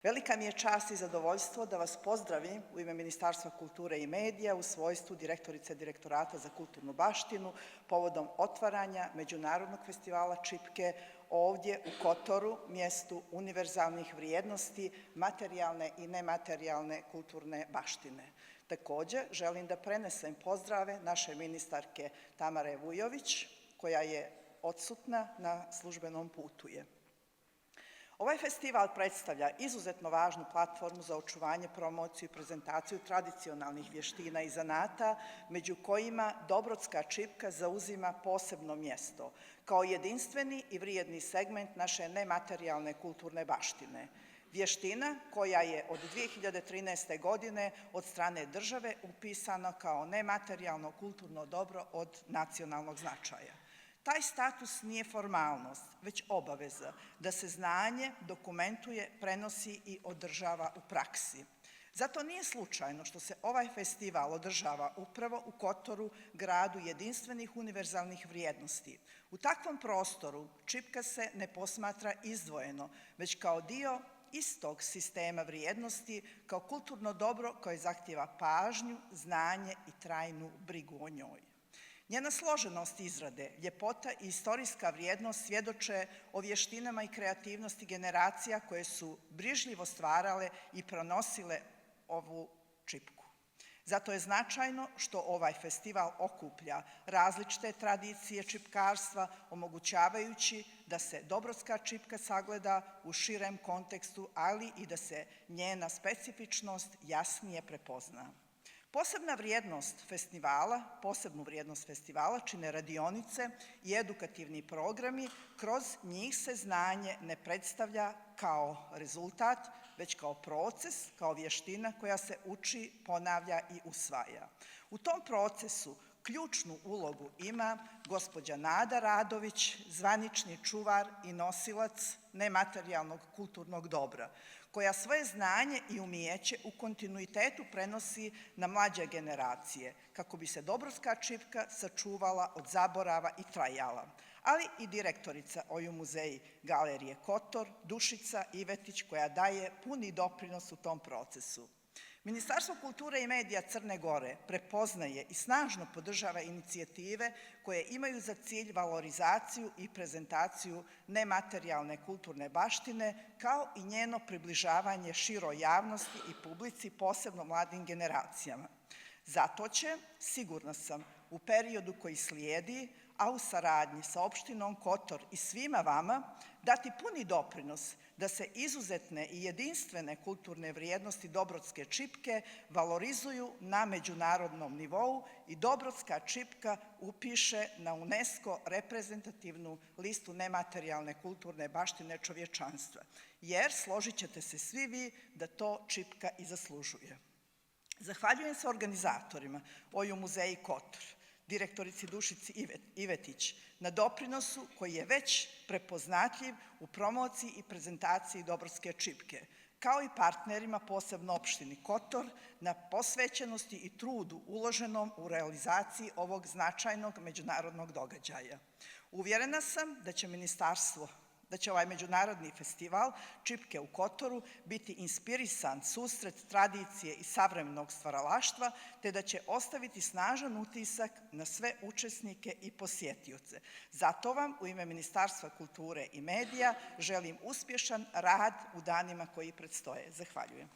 Velika mi je čast i zadovoljstvo da vas pozdravim u ime Ministarstva kulture i medija u svojstvu direktorice Direktorata za kulturnu baštinu povodom otvaranja Međunarodnog festivala čipke ovdje u Kotoru, mjestu univerzalnih vrijednosti, materijalne i nematerijalne kulturne baštine. Također, želim da prenesem pozdrave naše ministarke Tamare Vujović, koja je odsutna na službenom putu je. Ovaj festival predstavlja izuzetno važnu platformu za očuvanje, promociju i prezentaciju tradicionalnih vještina i zanata, među kojima Dobrotska čipka zauzima posebno mjesto, kao jedinstveni i vrijedni segment naše nematerijalne kulturne baštine. Vještina koja je od 2013. godine od strane države upisana kao nematerijalno kulturno dobro od nacionalnog značaja. Taj status nije formalnost, već obaveza da se znanje dokumentuje, prenosi i održava u praksi. Zato nije slučajno što se ovaj festival održava upravo u Kotoru, gradu jedinstvenih univerzalnih vrijednosti. U takvom prostoru čipka se ne posmatra izdvojeno, već kao dio istog sistema vrijednosti, kao kulturno dobro koje zahtijeva pažnju, znanje i trajnu brigu o njoj. Njena složenost izrade, ljepota i istorijska vrijednost svjedoče o vještinama i kreativnosti generacija koje su brižljivo stvarale i pronosile ovu čipku. Zato je značajno što ovaj festival okuplja različite tradicije čipkarstva, omogućavajući da se Dobrotska čipka sagleda u širem kontekstu, ali i da se njena specifičnost jasnije prepozna. Posebnu vrijednost festivala čine radionice i edukativni programi, kroz njih se znanje ne predstavlja kao rezultat, već kao proces, kao vještina koja se uči, ponavlja i usvaja. U tom procesu ključnu ulogu ima gospođa Nada Radović, zvanični čuvar i nosilac nematerijalnog kulturnog dobra, koja svoje znanje i umijeće u kontinuitetu prenosi na mlađe generacije, kako bi se Dobrotska čipka sačuvala od zaborava i trajala, ali i direktorica OJU muzeji Galerije Kotor, Dušica Ivetić, koja daje puni doprinos u tom procesu. Ministarstvo kulture i medija Crne Gore prepoznaje i snažno podržava inicijative koje imaju za cilj valorizaciju i prezentaciju nematerijalne kulturne baštine, kao i njeno približavanje široj javnosti i publici, posebno mladim generacijama. Zato će, sigurna sam, u periodu koji slijedi, a u saradnji sa opštinom Kotor i svima vama, dati puni doprinos da se izuzetne i jedinstvene kulturne vrijednosti Dobrotske čipke valorizuju na međunarodnom nivou i Dobrotska čipka upiše na UNESCO reprezentativnu listu nematerijalne kulturne baštine čovječanstva, jer složit ćete se svi vi da to čipka i zaslužuje. Zahvaljujem se organizatorima OJU muzeji Kotor, direktorici Dušici Ivetić, na doprinosu koji je već prepoznatljiv u promociji i prezentaciji Dobrotske čipke, kao i partnerima, posebno opštini Kotor, na posvećenosti i trudu uloženom u realizaciji ovog značajnog međunarodnog događaja. Uvjerena sam da će ovaj međunarodni festival čipke u Kotoru biti inspirisan susret tradicije i savremenog stvaralaštva, te da će ostaviti snažan utisak na sve učesnike i posjetioce. Zato vam u ime Ministarstva kulture i medija želim uspješan rad u danima koji predstoje. Zahvaljujem.